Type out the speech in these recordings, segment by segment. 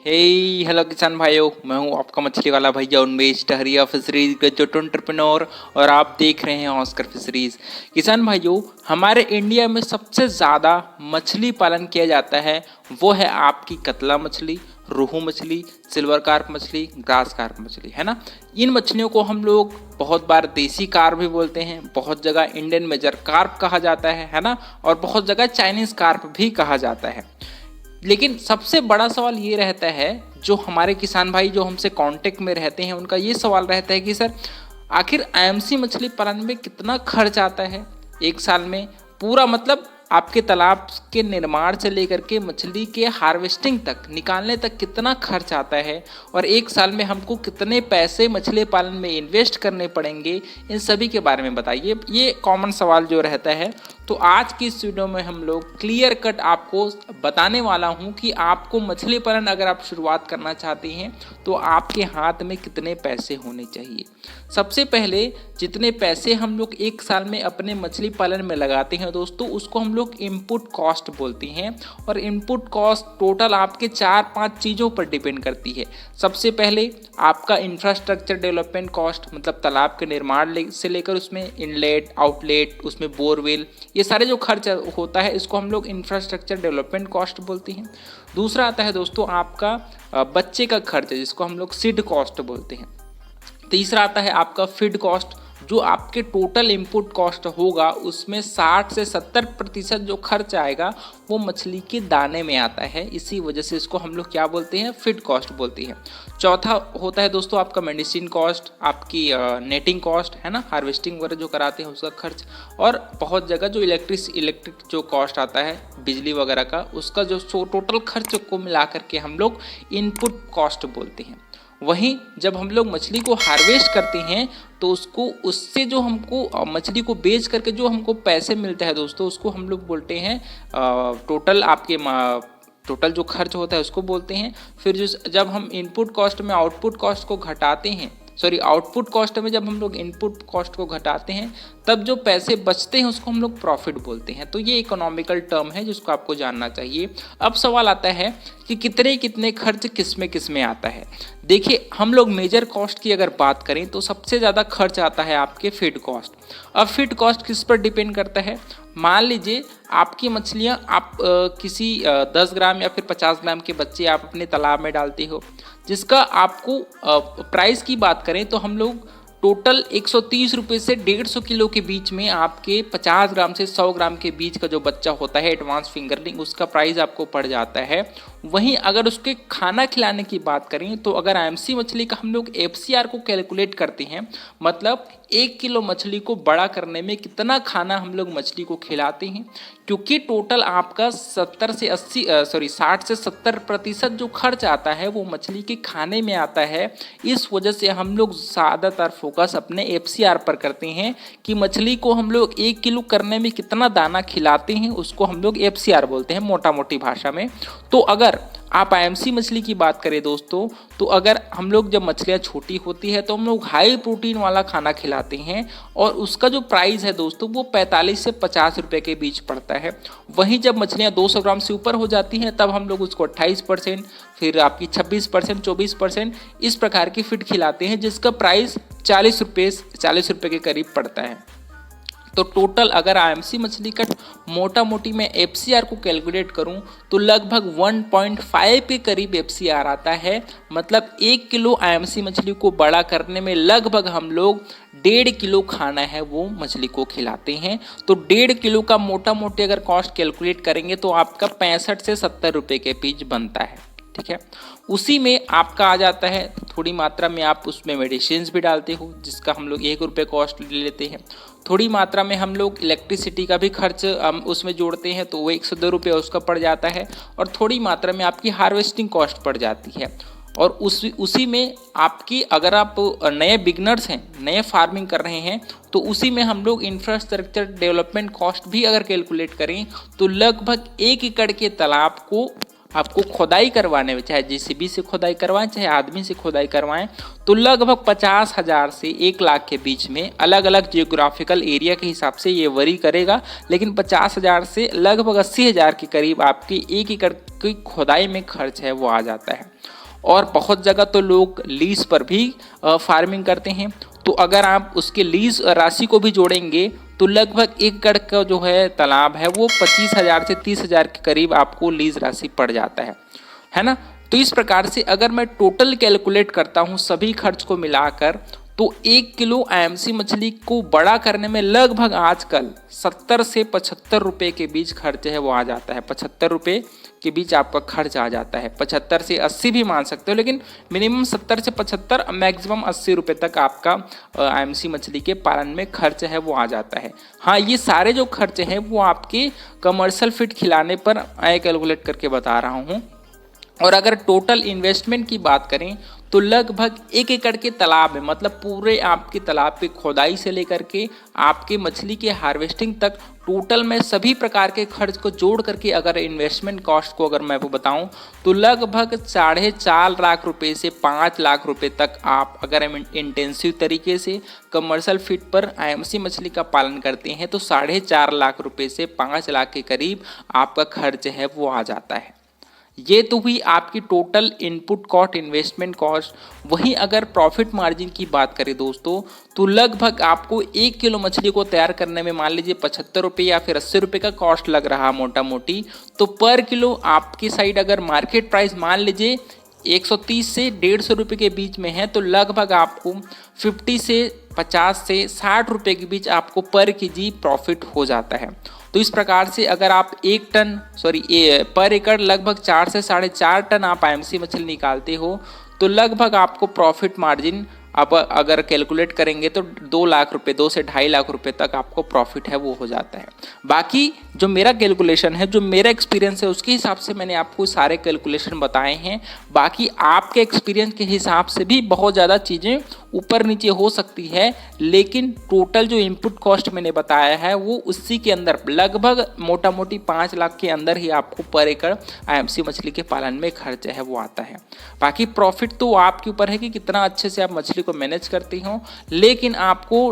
हे hello किसान भाइयों, मैं हूं आपका मछली वाला भैया उन्मेष टहरिया फिशरीज ग्रेजुएट एंटरप्रेन्योर और आप देख रहे हैं ऑस्कर फिशरीज। किसान भाइयों, हमारे इंडिया में सबसे ज़्यादा मछली पालन किया जाता है वो है आपकी कतला मछली, रोहू मछली, सिल्वर कार्प मछली, ग्रास कार्प मछली, है ना। इन मछलियों को हम लोग बहुत बार देसी कार्प भी बोलते हैं, बहुत जगह इंडियन मेजर कार्प कहा जाता है ना, और बहुत जगह चाइनीज़ कार्प भी कहा जाता है। लेकिन सबसे बड़ा सवाल ये रहता है, जो हमारे किसान भाई जो हमसे कांटेक्ट में रहते हैं उनका ये सवाल रहता है कि सर आखिर आईएमसी मछली पालन में कितना खर्च आता है एक साल में। पूरा मतलब आपके तालाब के निर्माण से लेकर के मछली के हार्वेस्टिंग तक निकालने तक कितना खर्च आता है, और एक साल में हमको कितने पैसे मछली पालन में इन्वेस्ट करने पड़ेंगे, इन सभी के बारे में बताइए। ये कॉमन सवाल जो रहता है। तो आज की इस वीडियो में हम लोग क्लियर कट आपको बताने वाला हूं कि आपको मछली पालन अगर आप शुरुआत करना चाहते हैं तो आपके हाथ में कितने पैसे होने चाहिए। सबसे पहले जितने पैसे हम लोग एक साल में अपने मछली पालन में लगाते हैं दोस्तों, उसको हम लोग इनपुट कॉस्ट बोलते हैं। और इनपुट कॉस्ट टोटल आपके 4-5 चीज़ों पर डिपेंड करती है। सबसे पहले आपका इंफ्रास्ट्रक्चर डेवलपमेंट कॉस्ट, मतलब तालाब के निर्माण से लेकर उसमें इनलेट, आउटलेट, उसमें बोरवेल, ये सारे जो खर्च होता है इसको हम लोग इंफ्रास्ट्रक्चर डेवलपमेंट कॉस्ट बोलते हैं। दूसरा आता है दोस्तों आपका बच्चे का खर्च, जिसको हम लोग सीड कॉस्ट बोलते हैं। तीसरा आता है आपका फीड कॉस्ट, जो आपके टोटल इनपुट कॉस्ट होगा उसमें 60 से 70% जो खर्च आएगा वो मछली के दाने में आता है। इसी वजह से इसको हम लोग क्या बोलते हैं, फीड कॉस्ट बोलते हैं। चौथा होता है दोस्तों आपका मेडिसिन कॉस्ट, आपकी नेटिंग कॉस्ट, है ना, हार्वेस्टिंग वगैरह जो कराते हैं उसका खर्च, और बहुत जगह जो इलेक्ट्रिक जो कॉस्ट आता है बिजली वगैरह का, उसका जो टोटल खर्च को मिला करके हम लोग इनपुट कॉस्ट बोलते हैं। वहीं जब हम लोग मछली को हार्वेस्ट करते हैं तो उससे जो हमको मछली को बेच करके जो हमको पैसे मिलते हैं दोस्तों, उसको हम लोग बोलते हैं टोटल जो खर्च होता है उसको बोलते हैं। फिर जब हम इनपुट कॉस्ट में आउटपुट कॉस्ट को घटाते हैं, आउटपुट कॉस्ट में जब हम लोग इनपुट कॉस्ट को घटाते हैं तब जो पैसे बचते हैं उसको हम लोग प्रॉफिट बोलते हैं। तो ये इकोनॉमिकल टर्म है जिसको आपको जानना चाहिए। अब सवाल आता है कि कितने खर्च किस में आता है। देखिए, हम लोग मेजर कॉस्ट की अगर बात करें तो सबसे ज़्यादा खर्च आता है आपके फीड कॉस्ट। अब फीड कॉस्ट किस पर डिपेंड करता है। मान लीजिए आपकी मछलियाँ आप किसी 10 ग्राम या फिर 50 ग्राम के बच्चे आप अपने तालाब में डालते हो, जिसका आपको प्राइस की बात करें तो हम लोग टोटल 130 रुपये से 150 किलो के बीच में आपके 50 ग्राम से 100 ग्राम के बीच का जो बच्चा होता है एडवांस फिंगरलिंग, उसका प्राइस आपको पड़ जाता है। वहीं अगर उसके खाना खिलाने की बात करें तो अगर आईएमसी मछली का हम लोग एफसीआर को कैलकुलेट करते हैं, मतलब 1 किलो मछली को बड़ा करने में कितना खाना हम लोग मछली को खिलाते हैं, क्योंकि टोटल आपका 60 से 70% जो खर्च आता है वो मछली के खाने में आता है। इस वजह से हम लोग ज़्यादातर फोकस अपने एफसीआर पर करते हैं कि मछली को हम लोग 1 किलो करने में कितना दाना खिलाते हैं, उसको हम लोग एफसीआर बोलते हैं मोटा मोटी भाषा में। तो अगर आप आईएमसी मछली की बात करें दोस्तों, तो अगर हम लोग जब मछलियाँ छोटी होती है तो हम लोग हाई प्रोटीन वाला खाना खिलाते हैं, और उसका जो प्राइस है दोस्तों वो 45 से 50 रुपये के बीच पड़ता है। वहीं जब मछलियाँ 200 ग्राम से ऊपर हो जाती हैं तब हम लोग उसको 28%, फिर आपकी 26%, 24% इस प्रकार की फीड खिलाते हैं, जिसका प्राइस 40 रुपये के करीब पड़ता है। तो टोटल अगर आईएमसी मछली का मोटा मोटी मैं एफसीआर को कैलकुलेट करूं तो लगभग 1.5 के करीब एफसीआर आता है। मतलब 1 किलो आईएमसी मछली को बड़ा करने में लगभग हम लोग 1.5 किलो खाना है वो मछली को खिलाते हैं। तो 1.5 किलो का मोटा मोटी अगर कॉस्ट कैलकुलेट करेंगे तो आपका 65 से 70 रुपये के बीच बनता है। ठीक है, उसी में आपका आ जाता है थोड़ी मात्रा में आप उसमें मेडिसिन भी डालते हो, जिसका हम लोग 1 रुपये कॉस्ट ले लेते हैं। थोड़ी मात्रा में हम लोग इलेक्ट्रिसिटी का भी खर्च उसमें जोड़ते हैं तो वो 102 रुपये उसका पड़ जाता है। और थोड़ी मात्रा में आपकी हार्वेस्टिंग कॉस्ट पड़ जाती है। और उसी में आपकी अगर आप नए बिगनर्स हैं, नए फार्मिंग कर रहे हैं, तो उसी में हम लोग इंफ्रास्ट्रक्चर डेवलपमेंट कॉस्ट भी अगर कैलकुलेट करें तो लगभग 1 एकड़ के तालाब को आपको खोदाई करवाने में, चाहे जेसीबी से खोदाई करवाएं चाहे आदमी से खोदाई करवाएं, तो लगभग 50,000 से 1 लाख के बीच में, अलग अलग जियोग्राफिकल एरिया के हिसाब से ये वरी करेगा, लेकिन 50,000 से लगभग 80,000 के करीब आपकी 1 एकड़ की खोदाई में खर्च है वो आ जाता है। और बहुत जगह तो लोग लीज पर भी फार्मिंग करते हैं, तो अगर आप उसके लीज राशि को भी जोड़ेंगे तो लगभग 1 एकड़ का जो है तालाब है वो 25,000 से 30,000 के करीब आपको लीज राशि पड़ जाता है ना। तो इस प्रकार से अगर मैं टोटल कैलकुलेट करता हूँ सभी खर्च को मिलाकर, तो 1 किलो आईएमसी मछली को बड़ा करने में लगभग आजकल 70 से 75 रुपये के बीच खर्च है वो आ जाता है। 75 रुपये के बीच आपका खर्च आ जाता है। 75 से 80 भी मान सकते हो, लेकिन मिनिमम 70 से 75, मैक्सिमम 80 रुपये तक आपका आईएमसी मछली के पालन में खर्च है वो आ जाता है। हाँ, ये सारे जो खर्च हैं वो आपके कमर्शियल फीड खिलाने पर मैं कैलकुलेट करके बता रहा हूँ। और अगर टोटल इन्वेस्टमेंट की बात करें तो लगभग 1 एकड़ के तालाब में, मतलब पूरे आपके तालाब की खोदाई से लेकर के आपके मछली के हार्वेस्टिंग तक, टोटल में सभी प्रकार के खर्च को जोड़ करके अगर इन्वेस्टमेंट कॉस्ट को अगर मैं वो बताऊं तो लगभग 4.5 लाख रुपए से 5 लाख रुपए तक आप अगर इंटेंसिव तरीके से कमर्शियल फीड पर आईएमसी मछली का पालन करते हैं तो 4.5 लाख रुपए से 5 लाख के करीब आपका खर्च है वो आ जाता है। ये तो हुई आपकी total input cost, investment cost. वहीं अगर प्रॉफिट मार्जिन की बात करें दोस्तों, तो लगभग आपको 1 किलो मछली को तैयार करने में मान लीजिए 75 रुपये या फिर 80 रुपये का कॉस्ट लग रहा मोटा मोटी, तो पर किलो आपकी साइड अगर मार्केट प्राइस मान लीजिए 130 से 150 रुपये के बीच में है, तो लगभग आपको 50 से 50 से 60 रुपये के बीच आपको पर केजी प्रॉफिट हो जाता है। तो इस प्रकार से अगर आप पर एकड़ लगभग 4 से 4.5 टन आप आईएमसी मछली निकालते हो, तो लगभग आपको प्रॉफिट मार्जिन आप अगर कैलकुलेट करेंगे तो 2 लाख रुपए, 2 से 2.5 लाख रुपए तक आपको प्रॉफिट है वो हो जाता है। बाकी जो मेरा कैलकुलेशन है, जो मेरा एक्सपीरियंस है, उसके हिसाब से मैंने आपको सारे कैलकुलेशन बताए हैं। बाकी आपके एक्सपीरियंस के हिसाब से भी बहुत ज़्यादा चीज़ें ऊपर नीचे हो सकती है, लेकिन टोटल जो इनपुट कॉस्ट मैंने बताया है वो उसी के अंदर लगभग मोटा मोटी 5 लाख के अंदर ही आपको पर एकड़ आईएमसी मछली के पालन में खर्च है वो आता है। बाकी प्रॉफिट तो आपके ऊपर है कि कितना अच्छे से आप मछली को मैनेज करती हो, लेकिन आपको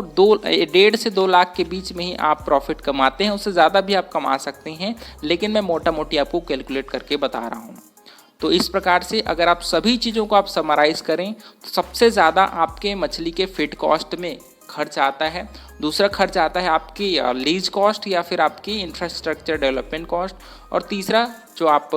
1.5 से 2 लाख के बीच में ही आप प्रॉफिट कमाते हैं। उससे ज़्यादा भी आप कमा सकते हैं, लेकिन मैं मोटा मोटी आपको कैलकुलेट करके बता रहा हूँ। तो इस प्रकार से अगर आप सभी चीज़ों को आप समराइज़ करें तो सबसे ज़्यादा आपके मछली के फीड कॉस्ट में खर्च आता है। दूसरा खर्च आता है आपकी लीज कॉस्ट या फिर आपकी इंफ्रास्ट्रक्चर डेवलपमेंट कॉस्ट, और तीसरा जो आप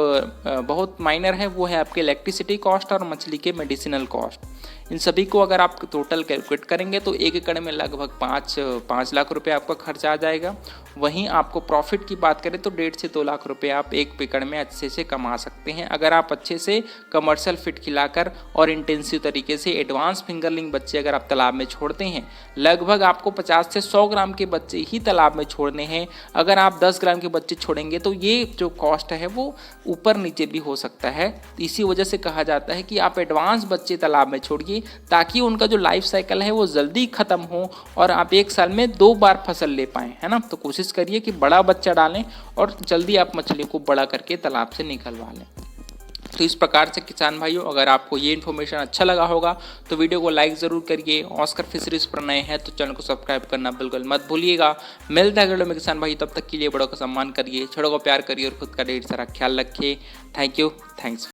बहुत माइनर है वो है आपके इलेक्ट्रिसिटी कॉस्ट और मछली के मेडिसिनल कॉस्ट। इन सभी को अगर आप टोटल कैलकुलेट करेंगे तो 1 एकड़ में लगभग 5 लाख रुपए आपका खर्चा आ जाएगा। वहीं आपको प्रॉफिट की बात करें तो 1.5 से 2 लाख रुपए आप 1 एकड़ में अच्छे से कमा सकते हैं, अगर आप अच्छे से कमर्शियल फीड खिलाकर और इंटेंसिव तरीके से एडवांस फिंगरलिंग बच्चे अगर आप तालाब में छोड़ते हैं। लगभग आपको 50 से 100 ग्राम के बच्चे ही तालाब में छोड़ने हैं। अगर आप 10 ग्राम के बच्चे छोड़ेंगे तो ये जो कॉस्ट है वो ऊपर नीचे भी हो सकता है। इसी वजह से कहा जाता है कि आप एडवांस बच्चे तालाब में छोड़िए, ताकि उनका जो लाइफ साइकिल है वो जल्दी खत्म हो और आप 1 साल में 2 बार फसल ले पाएं, है ना। तो कोशिश करिए कि बड़ा बच्चा डालें और जल्दी आप मछली को बड़ा करके तालाब से निकलवा लें। तो इस प्रकार से किसान भाइयों, अगर आपको ये इन्फॉर्मेशन अच्छा लगा होगा तो वीडियो को लाइक ज़रूर करिए। ऑस्कर फिशरीज पर नए हैं तो चैनल को सब्सक्राइब करना बिल्कुल मत भूलिएगा। मिलता है वीडियो में किसान भाई, तब तक के लिए बड़ों का सम्मान करिए, छोटों को प्यार करिए और खुद का ढेर सारा ख्याल रखिए। Thank you, thanks.